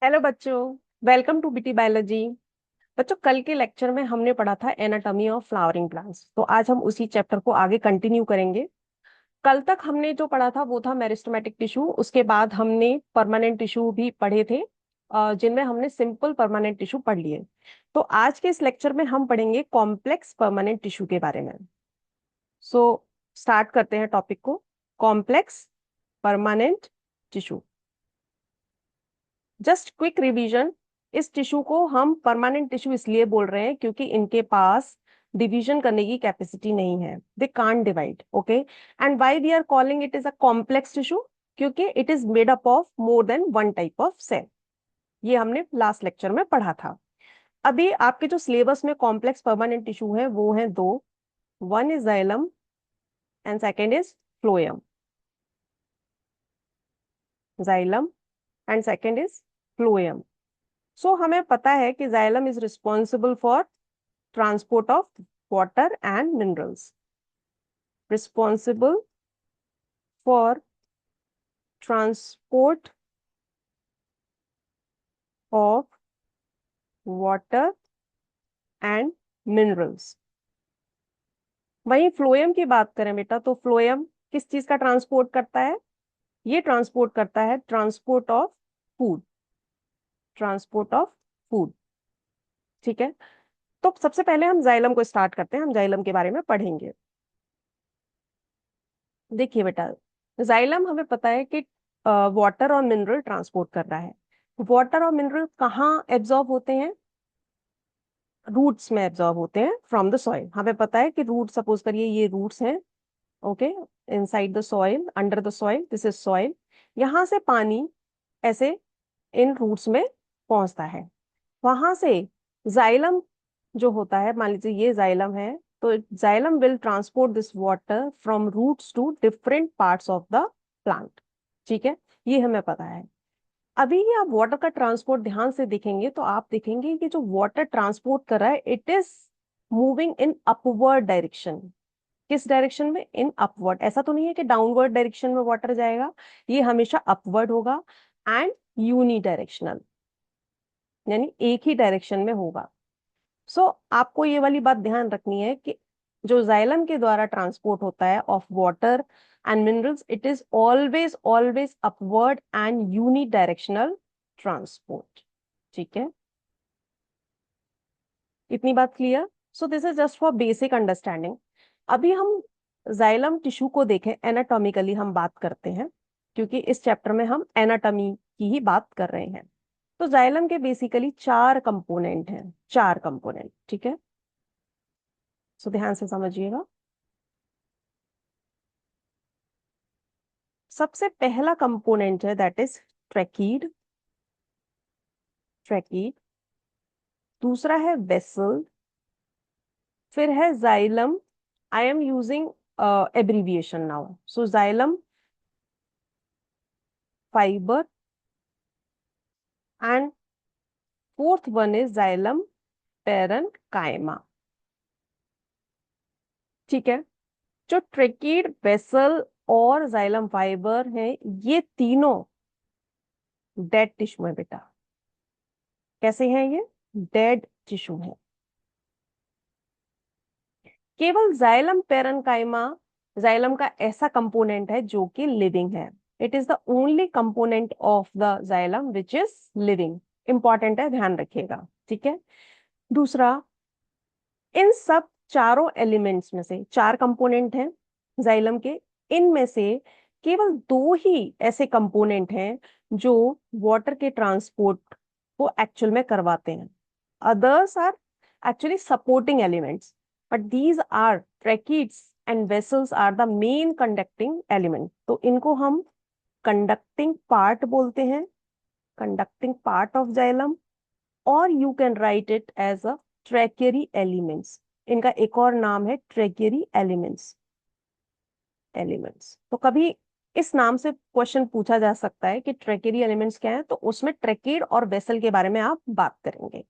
Hello बच्चों। Welcome to BT biology. बच्चों, कल के लेक्चर में हमने पढ़ा था एनाटॉमी ऑफ फ्लावरिंग प्लांट्स, तो आज हम उसी चैप्टर को आगे कंटिन्यू करेंगे। कल तक हमने जो पढ़ा था वो था मेरिस्टेमेटिक टिश्यू। उसके बाद हमने परमानेंट टिश्यू भी पढ़े थे, जिनमें हमने सिंपल परमानेंट टिश्यू पढ़ लिए। तो आज के इस लेक्चर में हम पढ़ेंगे कॉम्प्लेक्स परमानेंट टिश्यू के बारे में। सो स्टार्ट करते हैं टॉपिक को। Complex permanent tissue. Just quick revision. इस टिश्यू को हम परमानेंट टिश्यू इसलिए बोल रहे हैं क्योंकि इनके पास डिवीजन करने की कैपेसिटी नहीं है। They can't divide. Okay. And why we are calling it is a complex tissue? क्योंकि it is made up of more than one type of cell. ये हमने लास्ट लेक्चर में पढ़ा था। अभी आपके जो सिलेबस में कॉम्प्लेक्स परमानेंट टिश्यू है वो है दो। One is xylem and second is phloem. Xylem and second is phloem. So हमें पता है कि xylem is responsible for transport of water and minerals, responsible for transport of water and minerals। वहीं phloem की बात करें बेटा, तो फ्लोएम किस चीज का ट्रांसपोर्ट करता है? ये ट्रांसपोर्ट करता है transport of food. Transport of food. ठीक है। तो सबसे पहले हम जाइलम को स्टार्ट करते हैं, हम जाइलम के बारे में पढ़ेंगे। देखिए बेटा, जाइलम हमें पता है कि वाटर और मिनरल ट्रांसपोर्ट कर रहा है। वाटर और मिनरल कहाँ एब्जॉर्ब होते हैं? रूट्स में एब्जॉर्ब होते हैं फ्रॉम द सॉइल। हमें पता है कि रूट, सपोज करिए ये रूट्स हैं। Okay. Inside the soil, under the soil, this is soil. यहाँ से पानी ऐसे इन रूट्स में पहुंचता है। वहां से जाइलम जो होता है, मान लीजिए ये जाइलम है, तो xylem will transport this water from roots to different parts of the plant. ठीक है। ये हमें पता है। अभी ये आप वाटर का ट्रांसपोर्ट ध्यान से देखेंगे तो आप देखेंगे कि जो वाटर ट्रांसपोर्ट कर रहा है it is moving in upward direction. किस डायरेक्शन में? In upward. ऐसा तो नहीं है कि डाउनवर्ड डायरेक्शन में वाटर जाएगा। ये हमेशा अपवर्ड होगा एंड यूनी डायरेक्शनल, यानी एक ही डायरेक्शन में होगा। सो आपको ये वाली बात ध्यान रखनी है कि जो जाइलम के द्वारा ट्रांसपोर्ट होता है of water and minerals, it is always always upward and unidirectional transport. ठीक है। इतनी बात clear? So this is just for basic understanding. अभी हम जाइलम टिश्यू को देखें, एनाटॉमिकली हम बात करते हैं, क्योंकि इस चैप्टर में हम एनाटॉमी की ही बात कर रहे हैं। तो जाइलम के बेसिकली चार कंपोनेंट हैं, चार कंपोनेंट। ठीक है। सो ध्यान से समझिएगा। सबसे पहला कंपोनेंट है दैट इज ट्रैकीड। ट्रैकीड। दूसरा है वेसल। फिर है xylem. I am using abbreviation now, so xylem fibre. And fourth one is xylem parenchyma. ठीक है। जो ट्रैकीड, वेसल और जाइलम फाइबर है, ये तीनों डेड टिश्यू है बेटा। कैसे हैं ये? डेड टिश्यू है। केवल जाइलम पेरेन्काइमा जाइलम का ऐसा कंपोनेंट है जो कि लिविंग है। It is the only component of the xylem which is living. Important है, ध्यान रखिएगा। ठीक है। दूसरा, इन सब चारों एलिमेंट्स में से, चार कंपोनेंट हैं जाइलम के, इनमें से केवल दो ही ऐसे कंपोनेंट हैं जो वाटर के ट्रांसपोर्ट को एक्चुअल में करवाते हैं। others are actually supporting elements, but these are tracheids and vessels are the main conducting element। तो इनको हम conducting part बोलते हैं, conducting part of xylem, और you can write it as a tracheiry elements। इनका एक और नाम है tracheiry elements। एलिमेंट्स तो कभी इस नाम से क्वेश्चन पूछा जा सकता है कि ट्रैकेरी एलिमेंट्स क्या है, तो उसमें ट्रैकेड और वेसल के बारे में आप बात करेंगे।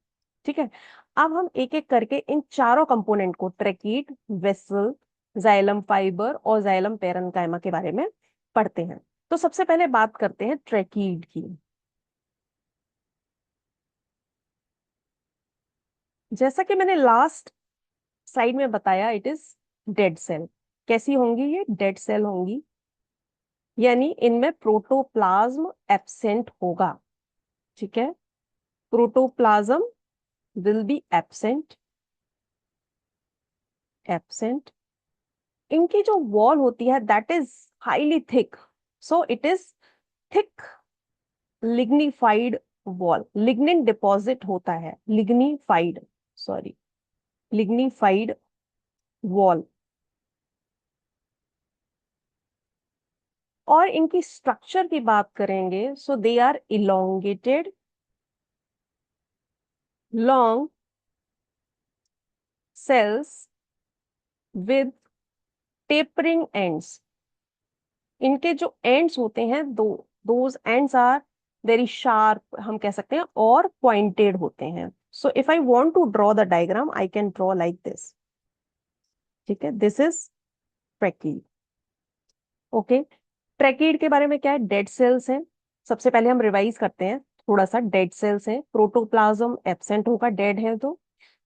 ठीक है। अब हम एक एक करके इन चारों कंपोनेंट को, ट्रैकीड, वेसल, जाइलम फाइबर और जाइलम पेरेन्काइमा के बारे में पढ़ते हैं। तो सबसे पहले बात करते हैं ट्रैकीड की। जैसा कि मैंने लास्ट स्लाइड में बताया, इट इज डेड सेल। कैसी होंगी ये? डेड सेल होंगी, यानी इनमें प्रोटोप्लाज्म एब्सेंट होगा। ठीक है, protoplasm will be absent. Absent. इनकी जो वॉल होती है that is highly thick, so it is thick lignified wall. Lignin deposit होता है, लिग्निफाइड, सॉरी, लिग्निफाइड वॉल। और इनकी स्ट्रक्चर की बात करेंगे, so they are elongated, long cells with tapering ends. इनके जो एंड्स होते हैं, those ends are very sharp, हम कह सकते हैं, और पॉइंटेड होते हैं। So if I want to draw the diagram, I can draw like this. ठीक है, this is tracheid. Okay, tracheid के बारे में क्या है? डेड सेल्स हैं। सबसे पहले हम रिवाइज करते हैं थोड़ा सा। डेड सेल्स हैं, प्रोटोप्लाज्म एब्सेंट होगा, डेड है तो।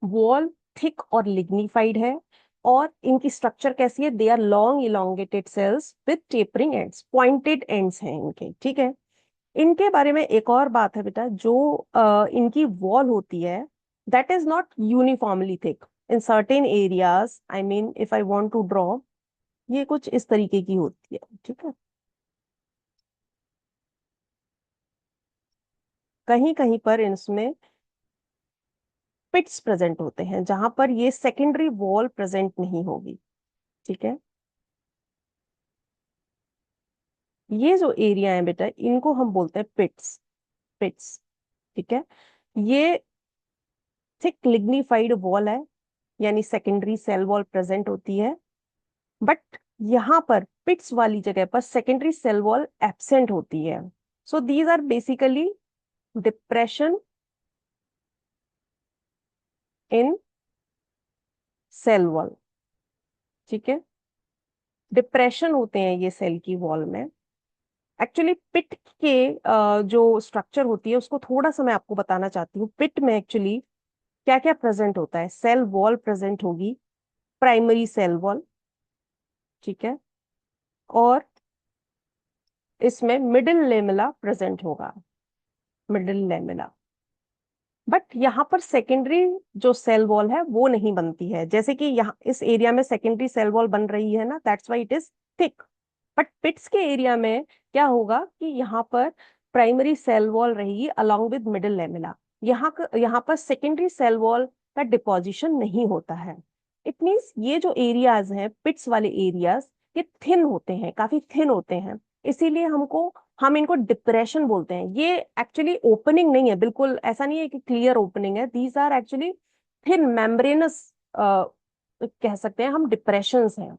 वॉल थिक और लिग्निफाइड है, और इनकी स्ट्रक्चर कैसी है? They are long elongated cells with tapering ends, pointed ends हैं इनके। ठीक है, इनके बारे में एक और बात है बेटा, जो इनकी वॉल होती है that is not uniformly thick. In certain areas, I mean if I want to draw, ये कुछ इस तरीके की होती है। ठीक है, कहीं कहीं पर इसमें पिट्स प्रेजेंट होते हैं, जहां पर ये सेकेंडरी वॉल प्रेजेंट नहीं होगी। ठीक है, ये जो एरिया है बेटा, इनको हम बोलते हैं पिट्स। पिट्स। ठीक है, ये थिक लिग्निफाइड वॉल है, यानी सेकेंडरी सेल वॉल प्रेजेंट होती है। बट यहाँ पर पिट्स वाली जगह पर सेकेंडरी सेल वॉल एब्सेंट होती है। So these are basically depression in cell wall. ठीक है, डिप्रेशन होते हैं ये सेल की वॉल में। एक्चुअली पिट के जो स्ट्रक्चर होती है उसको थोड़ा सा मैं आपको बताना चाहती हूँ। पिट में एक्चुअली क्या क्या प्रेजेंट होता है? सेल वॉल प्रेजेंट होगी, प्राइमरी सेल वॉल। ठीक है, और इसमें मिडिल लेमेला प्रेजेंट होगा, मिडिल लेमेला। बट यहाँ पर सेकेंडरी जो सेल वॉल है वो नहीं बनती है, जैसे कि यहाँ इस एरिया में सेकेंडरी सेल वॉल बन रही है ना, that's why it is thick. But pits के एरिया में क्या होगा कि यहाँ पर प्राइमरी सेल वॉल रहेगी अलोंग विद मिडिल लेमिना। यहाँ पर सेकेंडरी सेल वॉल का डिपोजिशन नहीं होता है। इट मीन्स ये जो एरियाज हैं, पिट्स वाले एरियाज, ये थिन होते हैं, काफी थिन होते हैं। इसीलिए हम इनको डिप्रेशन बोलते हैं। ये एक्चुअली ओपनिंग नहीं है, बिल्कुल ऐसा नहीं है कि क्लियर ओपनिंग है। These are actually thin membranes, कह सकते हैं हम, डिप्रेशंस हैं।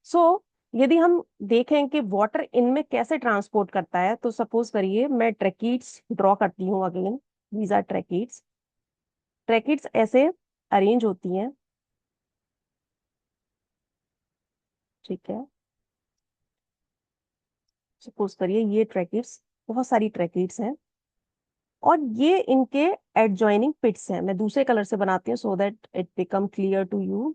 सो यदि हम देखें कि वाटर इनमें कैसे ट्रांसपोर्ट करता है, तो सपोज करिए मैं ट्रैकीड्स ड्रॉ करती हूँ again. These are tracheids. Tracheids ऐसे अरेंज होती हैं। ठीक है, सपोज करिए ये ट्रैकीड्स, बहुत सारी ट्रैकीड्स हैं, और ये इनके एडजॉइनिंग पिट्स हैं। मैं दूसरे कलर से बनाती हूँ so that it become clear to you.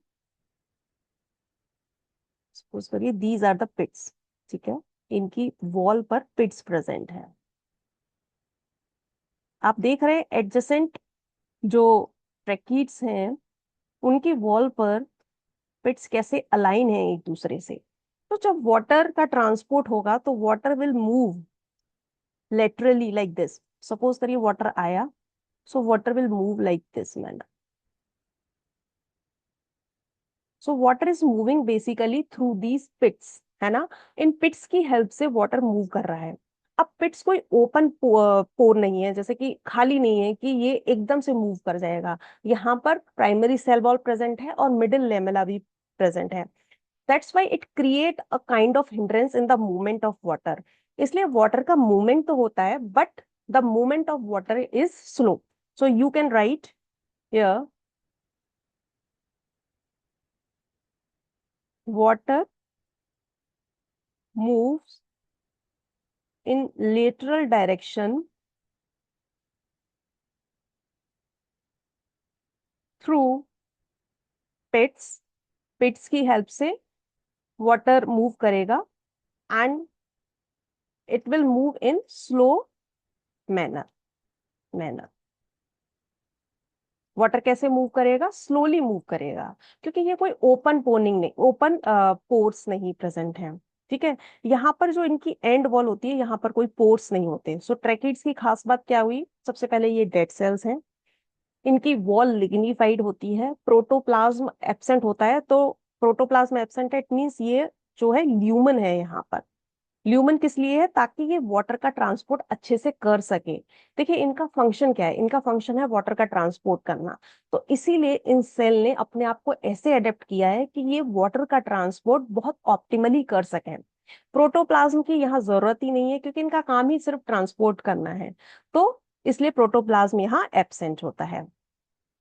Suppose करिए दीज आर द पिट्स। ठीक है, इनकी वॉल पर पिट्स प्रेजेंट है। आप देख रहे हैं एडजेसेंट जो ट्रैकीड्स हैं, उनकी वॉल पर पिट्स कैसे अलाइन है एक दूसरे से। तो जब वाटर का ट्रांसपोर्ट होगा तो water will move laterally like this. Suppose करिए वाटर आया, so water will move like this manner. So water is moving basically through these pits, है ना। इन पिट्स की हेल्प से वाटर मूव कर रहा है। अब पिट्स कोई ओपन पोर नहीं है, जैसे कि खाली नहीं है कि ये एकदम से मूव कर जाएगा। यहाँ पर प्राइमरी सेल वॉल प्रेजेंट है और मिडिल लेमेला भी प्रेजेंट है। That's why it create a kind of hindrance in the movement of water. इसलिए वाटर का मूवमेंट तो होता है, but the movement of water is slow. So you can write here, water moves in lateral direction through pits, pits की help से water move करेगा and it will move in slow manner. Manner water कैसे move करेगा? Slowly move करेगा, क्योंकि ये कोई open पोनिंग नहीं, ओपन पोर्स नहीं प्रेजेंट है। ठीक है, यहाँ पर जो इनकी एंड वॉल होती है, यहाँ पर कोई पोर्स नहीं होते। सो ट्रैकिड्स की खास बात क्या हुई? सबसे पहले ये डेड सेल्स हैं, इनकी वॉल लिग्निफाइड होती है, प्रोटोप्लाज्म एब्सेंट होता है। तो प्रोटोप्लाज्म एब्सेंट है, इट मीन्स ये जो है ल्यूमन है यहाँ पर। ल्यूमन किस लिए है? ताकि ये वाटर का ट्रांसपोर्ट अच्छे से कर सके। देखिए इनका फंक्शन क्या है, इनका फंक्शन है वाटर का ट्रांसपोर्ट करना। तो इसीलिए इन सेल ने अपने आप को ऐसे अडेप्ट किया है कि ये वाटर का ट्रांसपोर्ट बहुत ऑप्टिमली कर सके। प्रोटोप्लाज्म की यहाँ जरूरत ही नहीं है, क्योंकि इनका काम ही सिर्फ ट्रांसपोर्ट करना है। तो इसलिए प्रोटोप्लाज्म यहाँ एब्सेंट होता है।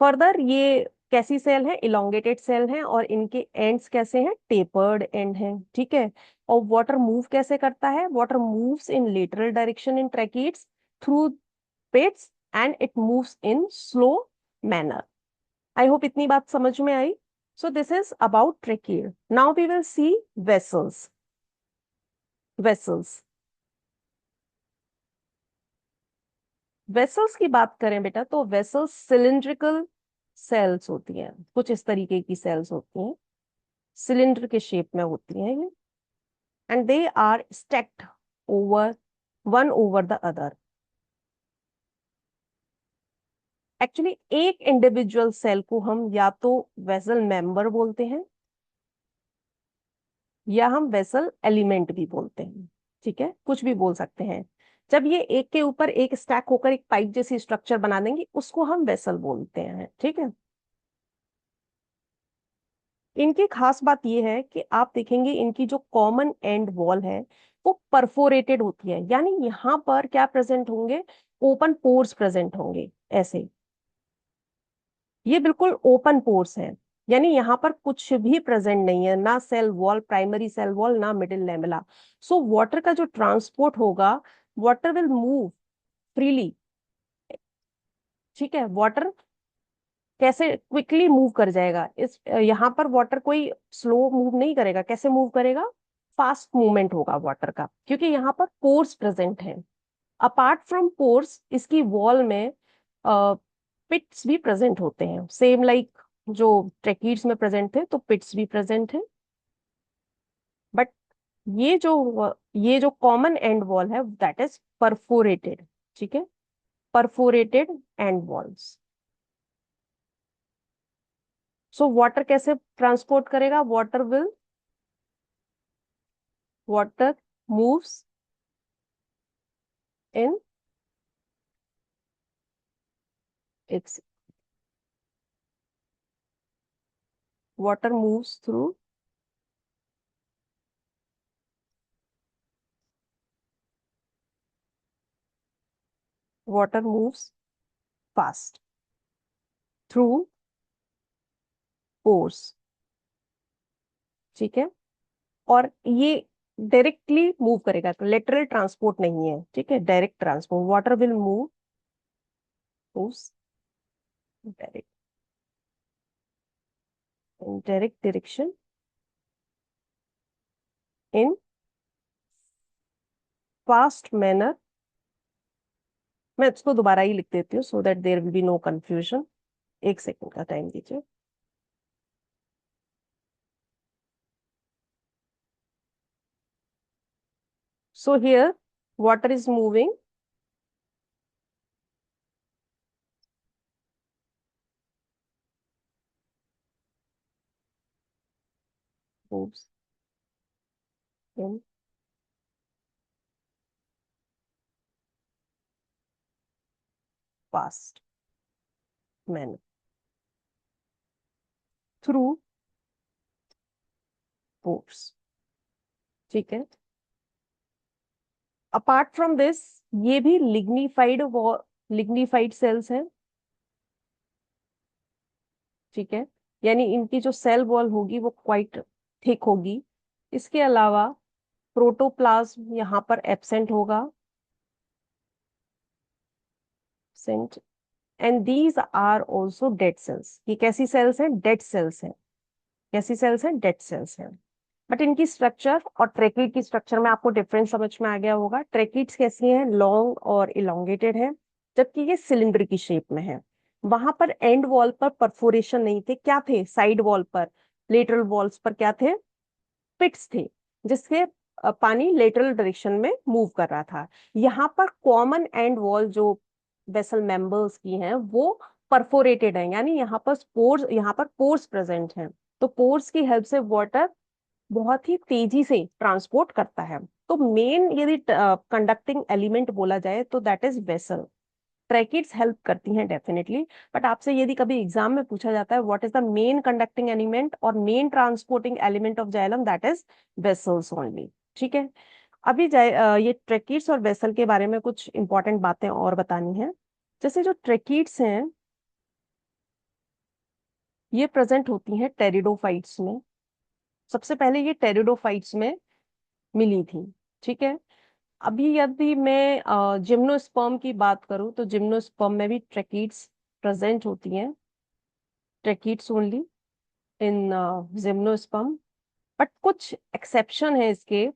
फर्दर ये कैसी सेल है? इलोंगेटेड सेल हैं, और इनके एंड्स कैसे हैं? टेपर्ड एंड हैं। ठीक है, और वाटर मूव कैसे करता है? Water moves in lateral direction in tracheids through pits and it moves in slow manner. I hope इतनी बात समझ में आई। So this is about tracheid. Now we will see vessels. Vessels, vessels की बात करें बेटा, तो वेसल्स सिलिंड्रिकल सेल्स होती हैं, कुछ इस तरीके की सेल्स होती हैं, सिलेंडर के शेप में होती हैं ये, and they are stacked over one over the other. Actually एक इंडिविजुअल सेल को हम या तो वेसल मेंबर बोलते हैं, या हम वेसल एलिमेंट भी बोलते हैं। ठीक है, कुछ भी बोल सकते हैं। जब ये एक के ऊपर एक स्टैक होकर एक पाइप जैसी स्ट्रक्चर बना देंगे, उसको हम वेसल बोलते हैं। ठीक है, इनकी खास बात यह है कि आप देखेंगे इनकी जो कॉमन एंड वॉल है वो परफोरेटेड होती है, यानी यहाँ पर क्या प्रेजेंट होंगे? ओपन पोर्स प्रेजेंट होंगे ऐसे। ये बिल्कुल ओपन पोर्स है, यानी यहाँ पर कुछ भी प्रेजेंट नहीं है, ना cell wall, primary cell wall, ना मिडिल लेमेला। सो वाटर का जो ट्रांसपोर्ट होगा, वाटर विल मूव फ्रीली। ठीक है, वाटर कैसे क्विकली मूव कर जाएगा? इस यहाँ पर वाटर कोई स्लो मूव नहीं करेगा। कैसे मूव करेगा? फास्ट मूवमेंट होगा वाटर का, क्योंकि यहाँ पर पोर्स प्रेजेंट है। अपार्ट फ्रॉम पोर्स, इसकी वॉल में पिट्स भी प्रेजेंट होते हैं, सेम लाइक जो ट्रैकिड्स में प्रेजेंट थे, तो पिट्स भी प्रेजेंट है। बट ये जो कॉमन एंड वॉल है, दैट इज परफोरेटेड। ठीक है, perforated and walls. So water कैसे ट्रांसपोर्ट करेगा? वाटर मूव्स इन its water moves through water moves fast through pores। ठीक है, और ये डायरेक्टली मूव करेगा, तो लेटरल ट्रांसपोर्ट नहीं है। ठीक है, direct transport, water will moves direct in direct direction in fast manner. मैं इसको दोबारा ही लिख देती हूँ so that there will be no confusion. एक सेकंड का टाइम दीजिए। So here water is moving moves in fast manner through pores. ठीक है, अपार्ट फ्रॉम दिस, ये भी लिग्निफाइड सेल्स हैं। ठीक है, यानी इनकी जो सेल वॉल होगी वो क्वाइट थिक होगी। इसके अलावा प्रोटोप्लाज्म यहाँ पर एब्सेंट होगा, absent. And these are also dead cells. ये कैसी सेल्स हैं? डेड सेल्स हैं। कैसी सेल्स हैं? डेड सेल्स हैं। बट इनकी स्ट्रक्चर और ट्रेकिड की स्ट्रक्चर में आपको डिफरेंस समझ में आ गया होगा। ट्रेकिड्स कैसी हैं? लॉन्ग और इलोंगेटेड है, जबकि ये सिलेंडर की शेप में है। वहां पर एंड वॉल पर परफोरेशन नहीं थे, क्या थे? साइड वॉल पर, लेटरल वॉल्स पर क्या थे? पिट्स थे, जिससे पानी लेटरल डायरेक्शन में मूव कर रहा था। यहाँ पर कॉमन एंड वॉल जो वेसल मेंबर्स की हैं वो परफोरेटेड है, यानी यहाँ पर पोर्स प्रेजेंट हैं। तो पोर्स की हेल्प से वाटर बहुत ही तेजी से ट्रांसपोर्ट करता है। तो मेन यदि कंडक्टिंग एलिमेंट बोला जाए तो that is vessel. Tracheids help करती हैं डेफिनेटली, बट आपसे यदि कभी एग्जाम में पूछा जाता है what is the main conducting element और main transporting element of xylem, that is vessels only. ठीक है। अभी ये ट्रैकिड्स और वेसल के बारे में कुछ इंपॉर्टेंट बातें और बतानी है। जैसे जो ट्रैकिड्स हैं ये प्रेजेंट होती हैं टेरिडोफाइट्स में। सबसे पहले ये टेरिडोफाइट्स में मिली थी। ठीक है। अभी यदि मैं जिम्नोस्पर्म की बात करूं तो जिम्नोस्पर्म में भी ट्रैकिड्स प्रेजेंट होती हैं, tracheids only in gymnosperm. But कुछ एक्सेप्शन है इसके,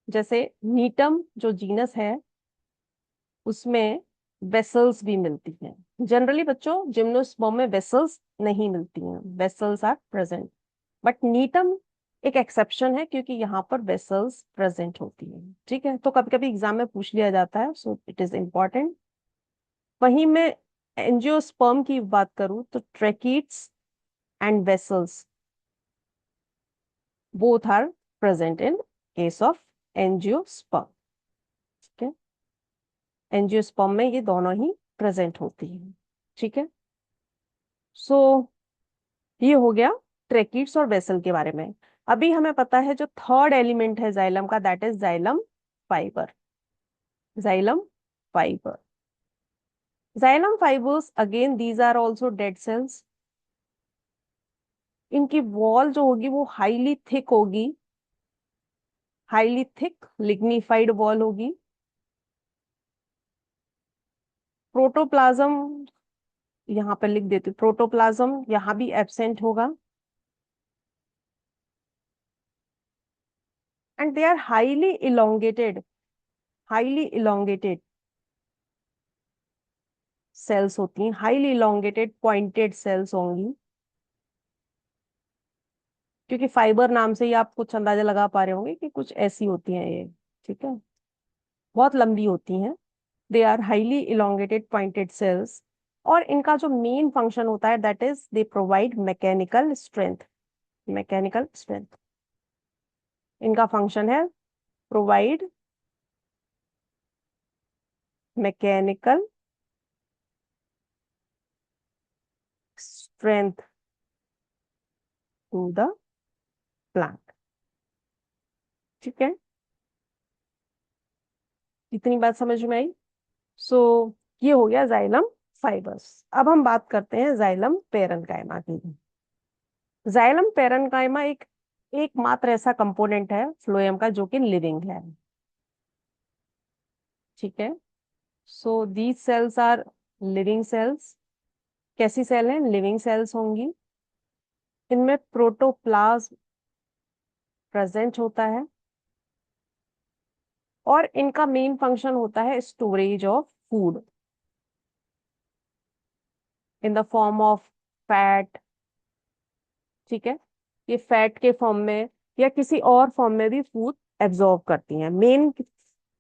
जैसे नीटम जो जीनस है उसमें वेसल्स भी मिलती हैं। जनरली बच्चों जिम्नोस्पर्म में वेसल्स नहीं मिलती हैं, vessels are present, but Gnetum एक एक्सेप्शन है क्योंकि यहाँ पर वेसल्स प्रेजेंट होती हैं। ठीक है, तो कभी कभी एग्जाम में पूछ लिया जाता है, सो इट इज इम्पोर्टेंट। वहीं मैं एंजियोस्पर्म की बात करूं तो tracheids and vessels both are present in case of angiosperm. ठीक है, एंजियोस्पर्म में ये दोनों ही प्रेजेंट होती है। ठीक है। सो ये हो गया ट्रैकिड्स और वेसल के बारे में। अभी हमें पता है जो थर्ड एलिमेंट है जाइलम का, that is xylem fibre. Xylem fibre, xylem fibres again these are also dead cells. इनकी वॉल जो होगी वो हाईली थिक होगी, हाईली थिक लिग्निफाइड वॉल होगी। प्रोटोप्लाज्म यहाँ पर लिख देती हूँ, प्रोटोप्लाज्म यहाँ भी एब्सेंट होगा। And they are highly elongated, highly elongated cells होती हैं, हाईली इलोंगेटेड पॉइंटेड सेल्स होंगी। क्योंकि फाइबर नाम से ही आप कुछ अंदाजा लगा पा रहे होंगे कि कुछ ऐसी होती हैं ये। ठीक है, बहुत लंबी होती हैं। They are highly elongated pointed cells. और इनका जो मेन फंक्शन होता है that is they provide mechanical strength. Mechanical strength इनका फंक्शन है, provide mechanical strength to the plant. ठीक है, इतनी बात समझ में आई। सो ये हो गया जाइलम फाइबर्स। अब हम बात करते हैं जाइलम पेरेन्काइमा की। जाइलम पेरेन्काइमा एक एकमात्र ऐसा कंपोनेंट है फ्लोएम का जो कि लिविंग है। ठीक है। So these cells are living cells. कैसी सेल हैं? लिविंग सेल्स होंगी। इनमें प्रोटोप्लाज्म प्रेजेंट होता है और इनका मेन फंक्शन होता है storage of food in the form of fat. ठीक है, ये फैट के फॉर्म में या किसी और फॉर्म में भी फूड एब्जॉर्ब करती हैं। मेन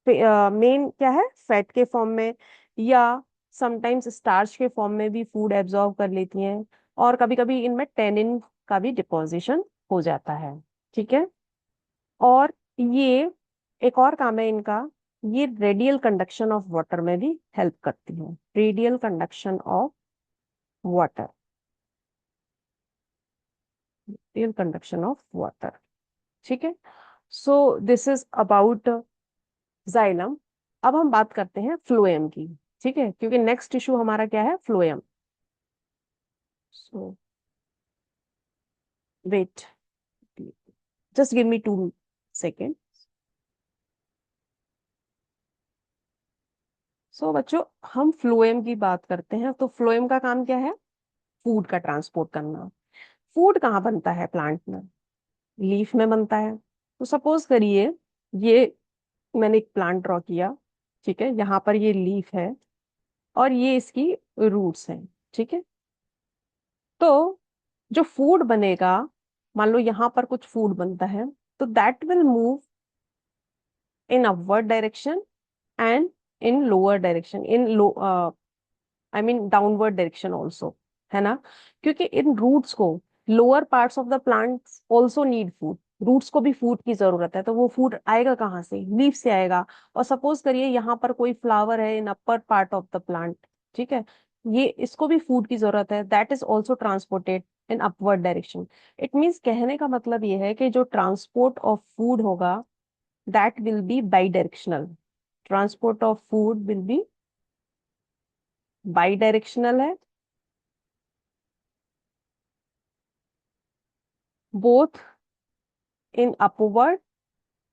क्या है? फैट के फॉर्म में, या समटाइम्स स्टार्च के फॉर्म में भी फूड एब्जॉर्ब कर लेती हैं। और कभी कभी इनमें टेनिन का भी डिपोजिशन हो जाता है। ठीक है। और ये एक और काम है इनका, ये रेडियल कंडक्शन ऑफ वाटर में भी हेल्प करती है। Radial conduction of water, radial conduction of water. ठीक है। So this is about xylem. अब हम बात करते हैं फ्लोएम की। ठीक है, क्योंकि नेक्स्ट इशू हमारा क्या है? Phloem. So wait, just give me 2 second. सो बच्चों, हम फ्लोएम की बात करते हैं। तो फ्लोएम का काम क्या है? फूड का ट्रांसपोर्ट करना। फूड कहाँ बनता है प्लांट में? लीफ में बनता है। तो सपोज करिए, ये मैंने एक प्लांट ड्रॉ किया, ठीक है, यहाँ पर ये लीफ है और ये इसकी रूट्स हैं, ठीक है। तो जो फूड बनेगा, मान लो यहाँ पर कुछ फूड बनता है, तो that will move in upward direction and in lower direction, in low I mean downward direction also, है ना। क्योंकि इन रूट्स को, lower parts of the plants also need food. Roots को भी फूड की जरूरत है, तो वो फूड आएगा कहाँ से? लीफ से आएगा। और सपोज करिए यहाँ पर कोई फ्लावर है in upper part of the plant, ठीक है, ये इसको भी फूड की जरूरत है, that is also transported in upward direction. It means कहने का मतलब ये है कि जो ट्रांसपोर्ट ऑफ फूड होगा, that will be bidirectional. Transport of food will be bidirectional है, both in upward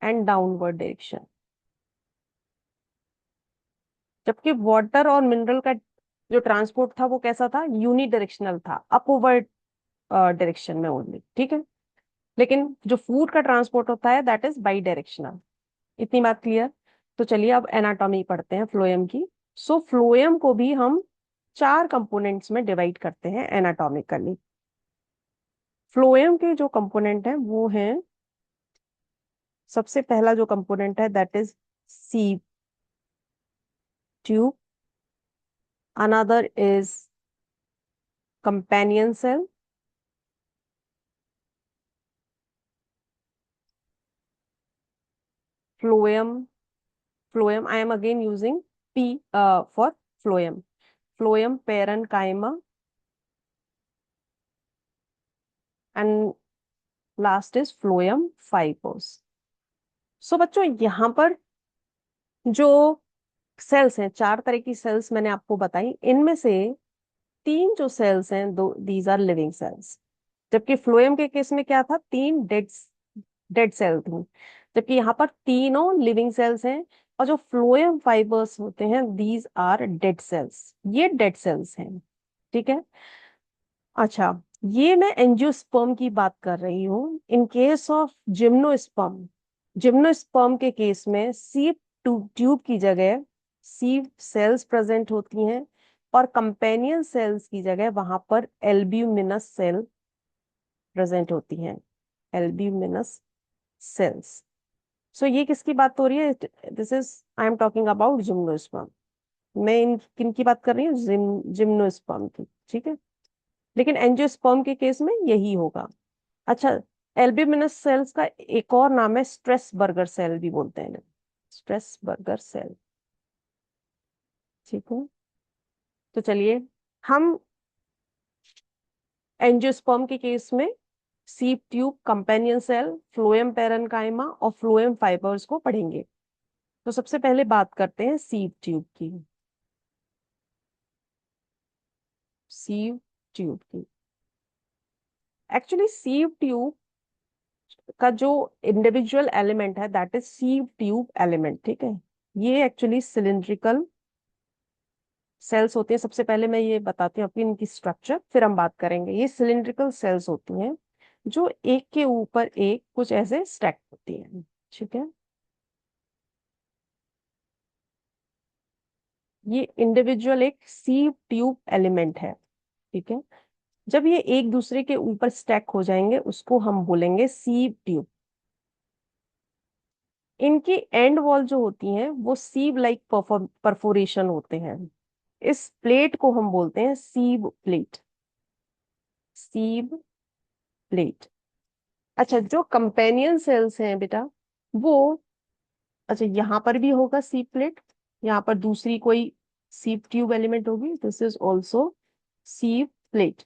and downward direction। जबकि वाटर और मिनरल का जो ट्रांसपोर्ट था वो कैसा था? यूनि डायरेक्शनल था, अपवर्ड डायरेक्शन में ओनली, ठीक है। लेकिन जो फूड का ट्रांसपोर्ट होता है दैट इज बाई डायरेक्शनल। इतनी बात क्लियर? तो चलिए अब एनाटॉमी पढ़ते हैं फ्लोएम की। सो फ्लोएम को भी हम चार कंपोनेंट्स में डिवाइड करते हैं एनाटॉमिकली। फ्लोएम के जो कंपोनेंट है वो है, सबसे पहला जो कंपोनेंट है that is sieve tube, another is companion cell, phloem. Phloem, I am again using P for phloem. Phloem parenchyma, and last is phloem fibers. So बच्चों, यहाँ पर जो सेल्स हैं, चार तरह की सेल्स मैंने आपको बताई, इनमें से तीन जो सेल्स हैं, दो दीज आर लिविंग सेल्स। जबकि फ्लोएम के केस में क्या था? तीन डेड डेड सेल थी। जबकि यहाँ पर तीनों लिविंग सेल्स हैं। और जो फ्लोएम फाइबर्स होते हैं, दीज आर डेड सेल्स, ये डेड सेल्स हैं, ठीक है। अच्छा, ये मैं एंजियोस्पर्म की बात कर रही हूँ। इन केस ऑफ जिम्नोस्पर्म, जिम्नोस्पर्म के केस में सीव ट्यूब की जगह सीव सेल्स प्रेजेंट होती हैं, और कंपेनियन सेल्स की जगह वहां पर एल्ब्यूमिनस सेल प्रेजेंट होती हैं, एल्ब्यूमिनस सेल्स। सो ये किसकी बात हो रही है? This is, I am talking about gymnosperm. मैं इन किन की बात कर रही हूँ? जिम्नोस्पर्म की, ठीक है। लेकिन एंजियोस्पर्म के केस में यही होगा। अच्छा, एल्ब्यूमिनस सेल्स का एक और नाम है स्ट्रेस बर्गर सेल भी बोलते हैं, स्ट्रेस बर्गर सेल, ठीक है। तो चलिए, हम एंजियोस्पर्म के केस में sieve tube, companion cell, phloem parenchyma और फ्लोएम फाइबर्स को पढ़ेंगे। तो सबसे पहले बात करते हैं सीव ट्यूब की। सीव ट्यूब की, एक्चुअली सीव ट्यूब का जो इंडिविजुअल एलिमेंट है that is sieve tube element, ठीक है। ये एक्चुअली सिलिंड्रिकल सेल्स होती हैं। सबसे पहले मैं ये बताती हूँ आपकी इनकी स्ट्रक्चर, फिर हम बात करेंगे। ये सिलिंड्रिकल सेल्स होती हैं जो एक के ऊपर एक कुछ ऐसे स्टैक होती हैं, ठीक है। ये इंडिविजुअल एक सीव ट्यूब एलिमेंट है, ठीक है। जब ये एक दूसरे के ऊपर स्टैक हो जाएंगे उसको हम बोलेंगे सीव ट्यूब। इनकी एंड वॉल जो होती हैं वो सीव लाइक परफोरेशन होते हैं। इस प्लेट को हम बोलते हैं सीव प्लेट, सीव प्लेट। अच्छा, जो कंपेनियन सेल्स हैं बेटा, वो, अच्छा यहाँ पर भी होगा सीव प्लेट, यहाँ पर दूसरी कोई सीव ट्यूब एलिमेंट होगी, दिस इज ऑल्सो सीव प्लेट।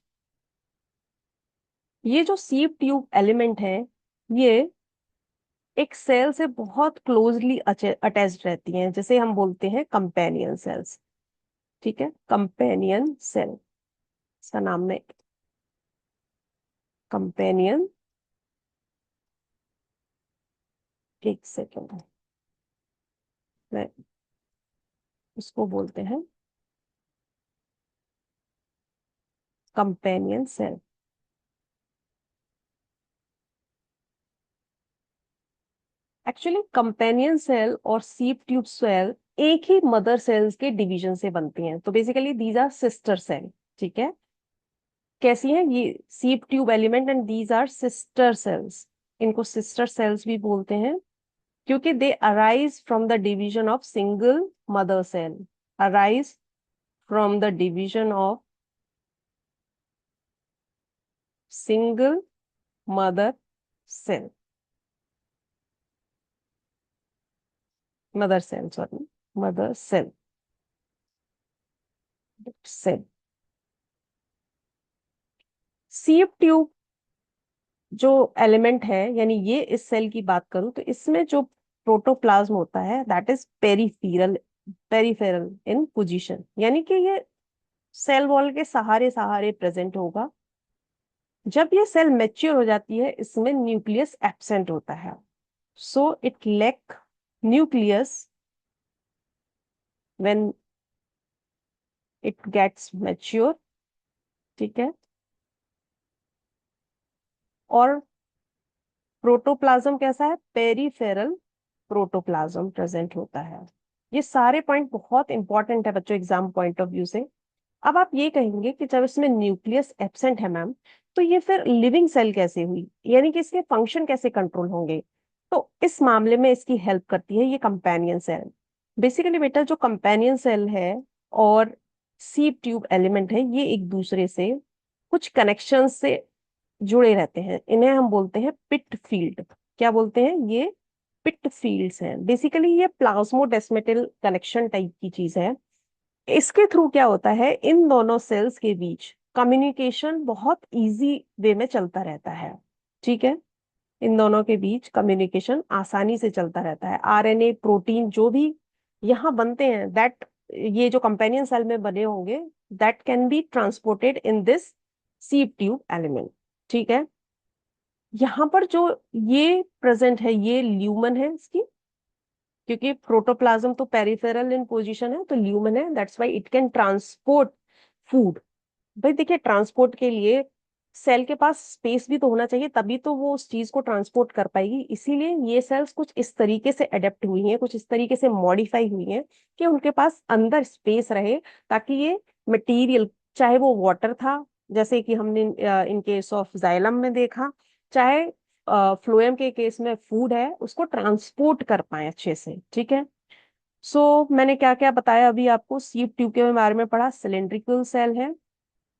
ये जो सीव ट्यूब एलिमेंट है, ये एक सेल से बहुत क्लोजली अटैच्ड रहती हैं, जैसे हम बोलते हैं कंपेनियन सेल्स, ठीक है। कंपेनियन सेल, इसका नाम में कंपेनियन, एक सेकेंड, मैं उसको बोलते हैं companion cell. Actually companion cell और सीप ट्यूब सेल एक ही मदर सेल्स के डिवीजन से बनती हैं, तो basically these are sister cell. ठीक है, कैसी हैं ये sieve tube element and these are sister cells. इनको सिस्टर सेल्स भी बोलते हैं क्योंकि they arise from the division of single mother cell. Arise from the division of single mother cell, mother cell sorry, mother cell, cell. सीप tube जो element है, यानी ये इस सेल की बात करूं तो इसमें जो प्रोटोप्लाज्म होता है that is peripheral, peripheral in position, यानी कि ये सेल वॉल के सहारे सहारे प्रेजेंट होगा। जब ये सेल मैच्योर हो जाती है इसमें न्यूक्लियस एब्सेंट होता है, so it lack nucleus when it gets mature. ठीक है, और प्रोटोप्लाज्म कैसा है, पेरिफेरल प्रोटोप्लाज्म प्रेजेंट होता है। ये सारे पॉइंट बहुत इंपॉर्टेंट है बच्चों एग्जाम पॉइंट ऑफ व्यू से। अब आप ये कहेंगे कि जब इसमें न्यूक्लियस एब्सेंट है मैम, तो ये फिर लिविंग सेल कैसे हुई, यानी कि इसके फंक्शन कैसे कंट्रोल होंगे। तो इस मामले में इसकी हेल्प करती है ये कंपेनियन सेल। बेसिकली बेटा जो कंपेनियन सेल है और सीप ट्यूब एलिमेंट है, ये एक दूसरे से कुछ कनेक्शन से जुड़े रहते हैं, इन्हें हम बोलते हैं पिट फील्ड। क्या बोलते हैं, ये पिट फील्ड्स हैं। बेसिकली ये प्लाज्मोडेस्मेटल कनेक्शन टाइप की चीज है। इसके थ्रू क्या होता है, इन दोनों सेल्स के बीच कम्युनिकेशन बहुत इजी वे में चलता रहता है। ठीक है, इन दोनों के बीच कम्युनिकेशन आसानी से चलता रहता है। आरएनए प्रोटीन जो भी यहाँ बनते हैं दैट, ये जो कंपेनियन सेल में बने होंगे, that can be transported in this सीप ट्यूब एलिमेंट। ठीक है, यहाँ पर जो ये प्रेजेंट है ये ल्यूमन है इसकी, क्योंकि प्रोटोप्लाज्म तो पेरिफेरल इन पोजीशन है, तो ल्यूमन है, that's why it can transport food. भाई देखिए, ट्रांसपोर्ट के लिए सेल के पास स्पेस भी तो होना चाहिए, तभी तो वो उस चीज को ट्रांसपोर्ट कर पाएगी। इसीलिए ये सेल्स कुछ इस तरीके से अडेप्ट हुई हैं, कुछ इस तरीके से मॉडिफाई हुई हैं कि उनके पास अंदर स्पेस रहे, ताकि ये मटेरियल, चाहे वो वाटर था जैसे कि हमने इन केस ऑफ जाइलम में देखा, चाहे फ्लोएम के केस में फूड है, उसको ट्रांसपोर्ट कर पाए अच्छे से। ठीक है, मैंने क्या क्या बताया अभी आपको, सीप ट्यूब के बारे में पढ़ा, सिलेंड्रिकल सेल है,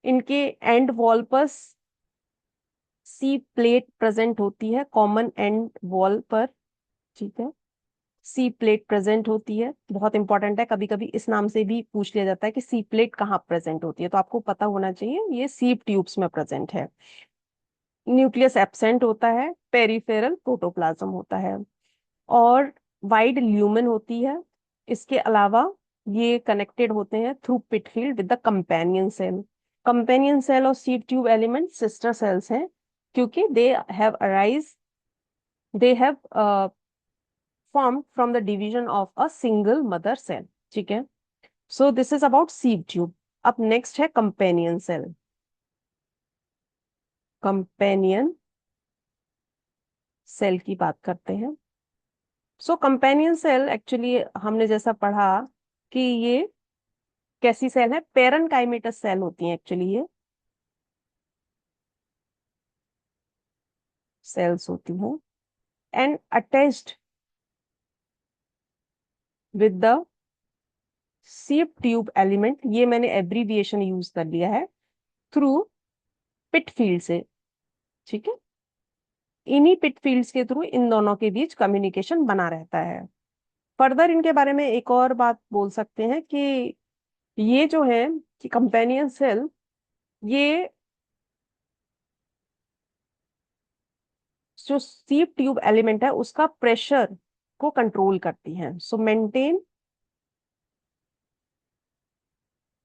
इनके एंड वॉल पर सी प्लेट प्रेजेंट होती है, कॉमन एंड वॉल पर। ठीक है, सी प्लेट प्रेजेंट होती है, बहुत इंपॉर्टेंट है, कभी कभी इस नाम से भी पूछ लिया जाता है कि सी प्लेट कहाँ प्रेजेंट होती है, तो आपको पता होना चाहिए ये सीप ट्यूब्स में प्रेजेंट है। न्यूक्लियस एब्सेंट होता है, पेरिफेरल प्रोटोप्लाज्म होता है, और वाइड ल्यूमेन होती है। इसके अलावा ये कनेक्टेड होते हैं through pit field with the companion cell. Companion cell और sieve tube element sister cells हैं क्योंकि they have formed from the division of a single mother cell. ठीक है, so this is about sieve tube. अब next है companion cell. Companion cell की बात करते हैं। कंपेनियन सेल एक्चुअली हमने जैसा पढ़ा कि ये कैसी सेल है, पेरेनकाइमेटस सेल होती हैं एक्चुअली, ये सेल्स होती हैं and attached with the ship tube element. ये मैंने एब्रीविएशन यूज कर लिया है, थ्रू पिट फील्ड से। ठीक है, इन्हीं पिट फील्ड्स के थ्रू इन दोनों के बीच कम्युनिकेशन बना रहता है। फर्दर इनके बारे में एक और बात बोल सकते हैं कि ये जो है कि कंपेनियन सेल, ये जो सीप ट्यूब एलिमेंट है उसका प्रेशर को कंट्रोल करती हैं। मेंटेन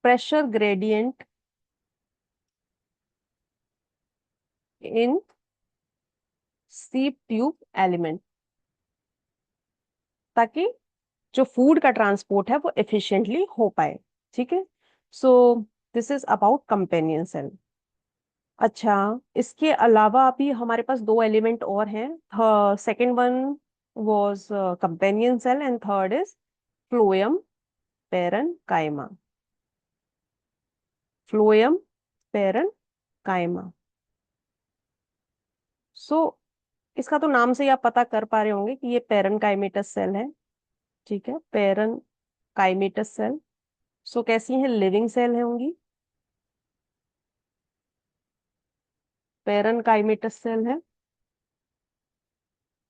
प्रेशर ग्रेडियंट इन सीप ट्यूब एलिमेंट, ताकि जो फूड का ट्रांसपोर्ट है वो एफिशिएंटली हो पाए। ठीक है, so this is about companion cell. अच्छा, इसके अलावा अभी हमारे पास दो एलिमेंट और हैं। Second one was companion cell and third is phloem parenchyma. Phloem parenchyma. So इसका तो नाम से ही आप पता कर पा रहे होंगे कि ये पेरन काइमेटस सेल है। ठीक है, पेरन काइमेटस सेल। सो कैसी हैं, लिविंग सेल है होंगी। पेरन काइमेटस सेल है,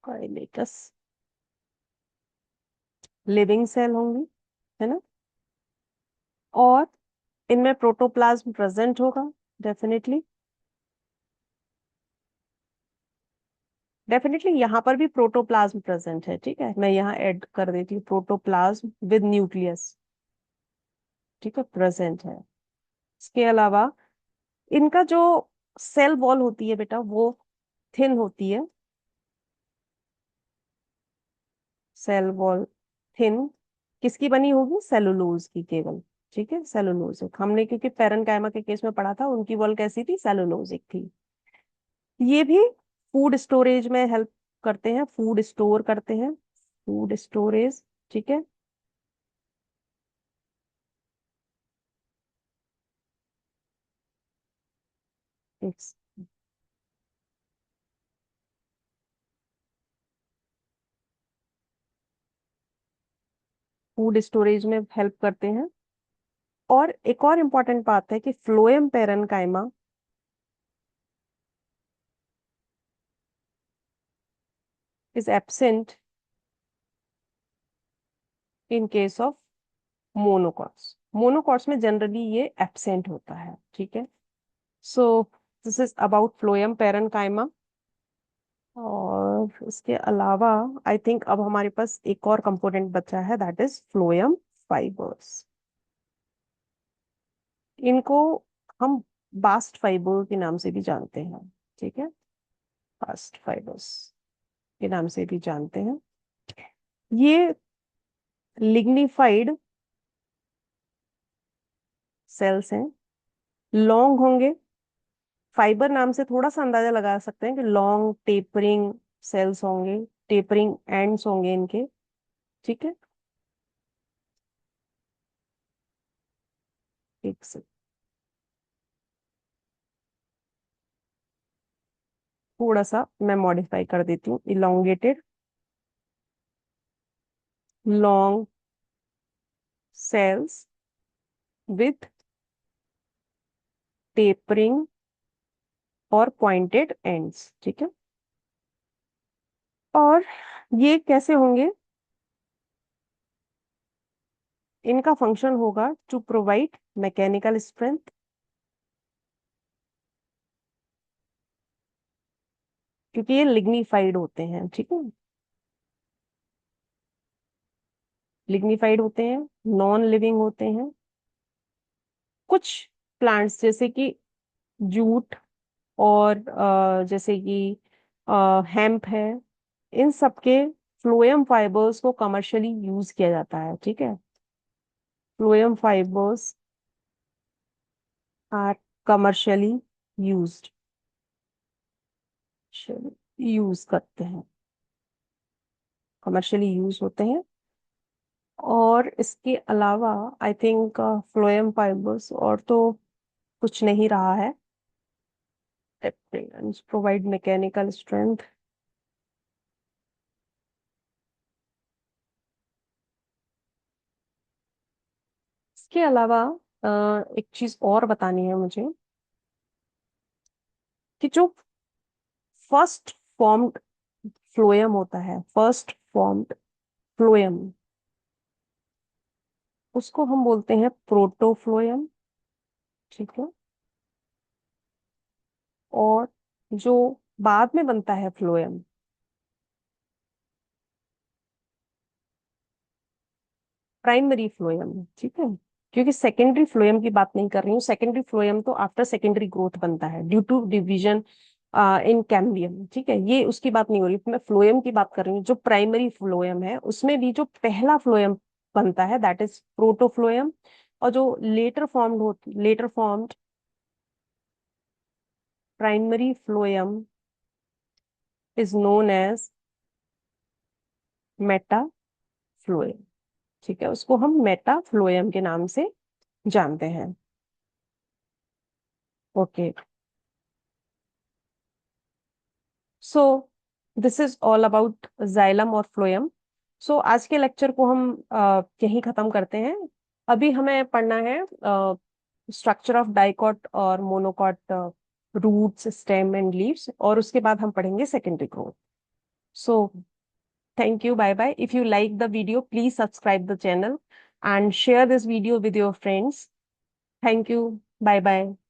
काइमेटस लिविंग सेल होंगी, है ना। और इनमें प्रोटोप्लाज्म प्रेजेंट होगा, डेफिनेटली। डेफिनेटली यहाँ पर भी प्रोटोप्लाज्म प्रेजेंट है। ठीक है, मैं यहाँ ऐड कर देती हूँ प्रोटोप्लाज्म विद न्यूक्लियस। ठीक है, प्रेजेंट है। इसके अलावा इनका जो सेल वॉल होती है बेटा वो थिन होती है। सेल वॉल थिन किसकी बनी होगी, सेलुलोज की केवल। ठीक है, सेलुलोजिक। हमने क्योंकि पैरेनकाइमा के केस में पढ़ा था, उनकी वॉल कैसी थी, सेलुलोजिक थी। ये भी फूड स्टोरेज में हेल्प करते हैं, फूड स्टोर करते हैं, फूड स्टोरेज। ठीक है, फूड स्टोरेज में हेल्प करते हैं। और एक और इम्पॉर्टेंट बात है कि phloem parenchyma is absent in case of monocots. Monocots में जनरली ये एब्सेंट होता है। ठीक है, so this is about phloem parenchyma. और इसके अलावा आई थिंक अब हमारे पास एक और कंपोनेंट बचा है, दैट इज फ्लोएम फाइबर्स। इनको हम बास्ट फाइबर के नाम से भी जानते हैं। ठीक है, बास्ट फाइबर्स के नाम से भी जानते हैं। ये लिग्निफाइड सेल्स हैं, लॉन्ग होंगे। फाइबर नाम से थोड़ा सा अंदाजा लगा सकते हैं कि लॉन्ग टेपरिंग सेल्स होंगे, टेपरिंग एंड्स होंगे इनके। ठीक है, एक से थोड़ा सा मैं मॉडिफाई कर देती हूँ, elongated long sales with tapering और पॉइंटेड एंड्स। ठीक है, और ये कैसे होंगे, इनका फंक्शन होगा टू प्रोवाइड मैकेनिकल स्ट्रेंथ। क्योंकि ये लिग्निफाइड होते हैं। ठीक है, लिग्निफाइड होते हैं, नॉन लिविंग होते हैं। कुछ प्लांट्स जैसे कि जूट और जैसे कि हेम्प है, इन सब के फ्लोएम फाइबर्स को कमर्शियली यूज किया जाता है। ठीक है, phloem fibres are commercially used, use करते हैं, कमर्शियली यूज होते हैं। और इसके अलावा आई थिंक फ्लोएम फाइबर्स और तो कुछ नहीं रहा है। Provide mechanical strength. इसके अलावा एक चीज और बतानी है मुझे कि जो फर्स्ट फॉर्म्ड फ्लोएम होता है, फर्स्ट फॉर्म्ड फ्लोएम, उसको हम बोलते हैं प्रोटोफ्लोएम। ठीक है, और जो बाद में बनता है फ्लोएम, प्राइमरी फ्लोएम। ठीक है, क्योंकि सेकेंडरी फ्लोएम की बात नहीं कर रही हूँ। सेकेंडरी फ्लोएम तो आफ्टर सेकेंडरी ग्रोथ बनता है due to division in cambium, ठीक है, ये उसकी बात नहीं हो रही, मैं फ्लोएम की बात कर रही हूँ। जो प्राइमरी फ्लोएम है उसमें भी जो पहला फ्लोएम बनता है दैट इज प्रोटोफ्लोएम, और जो later formed primary phloem is known as metaphloem. ठीक है, उसको हम मेटाफ्लोएम के नाम से जानते हैं। Okay, so this is all about xylem और फ्लोएम। सो आज के लेक्चर को हम यहीं खत्म करते हैं। अभी हमें पढ़ना है स्ट्रक्चर ऑफ डाइकॉट और monocot, roots, stem and leaves, और उसके बाद हम पढ़ेंगे secondary growth. So thank you, bye bye. If you like the video, please subscribe the channel and share this video with your friends. Thank you, bye bye.